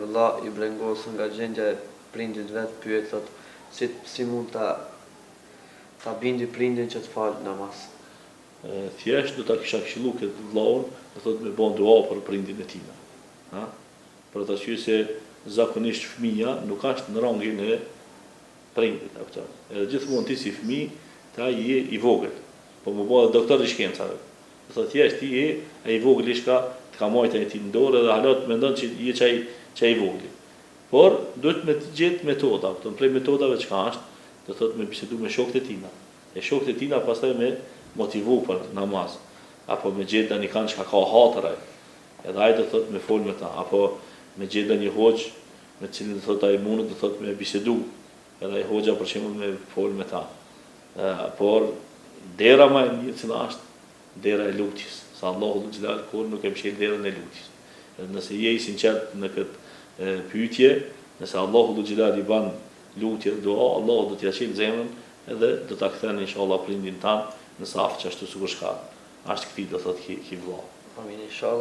Vëlla i brengos nga gjendja e prindit vetë pyet thot si mund ta bindi prindin që të falë namaz. Thjesht do ta kisha këshillu këtë vllaun, do thot me bën dua për prindin e tij. Ha? Për të thënë se zakonisht fëmia nuk është në rangin e prindit, apo. Edhe gjithmonë ti si fëmijë, ta je i vogël. Po më bëhet doktor i shkencave. Do thot thjesht ti je ai i vogël që të ka marrë ai ti në dorë dhe halot mendon se je çai i vogël. Por duhet me gjetë metoda, për prej metodave çka është, do thot me bisedu me shokët e tina. E shokët e tina pastaj me motivu për namaz, apo me gjetë një kanë që ka hatëraj, edhe ai do thot me fol me ta, apo me gjetë një hoxh me cilin do thot ai mundet do thot me bisedu, edhe ai hoxha për shembull me fol me ta. Por dera më e mirë cila është dera e lutjes, sa Allahu xhelal kur nuk e mshël derën e lutjes. Edhe nëse je i sinqert në këtë pyetje, nëse Allahu xhelal i ban lutje dhe dua, Allahu do t'ia çel zemrën edhe do ta kthen inshallah prindin tan në safë që ashtu sikur shka. Ashtë këti do thot ki vëlla. Amin inshallah.